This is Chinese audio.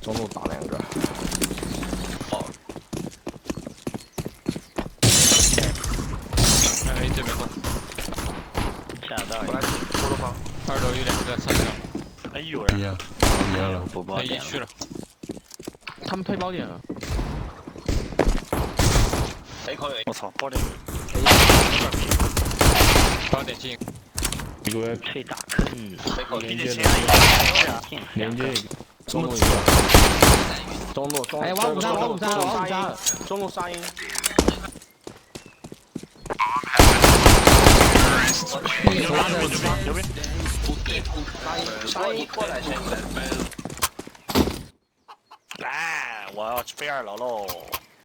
中路打2个。那 A 这边过，下到我来锅头方。2楼有2个3个。哎有人，一样，一样了。不爆他 E 点了。去了，他们推包点了。A 口有 A，我操，爆点！8点进。一个退大坑，连接的，连接中路一个。中路中。哎，往5杀，往5杀，往5杀。中路杀鹰。右边。杀鹰过来先。来，我要去飞2楼喽。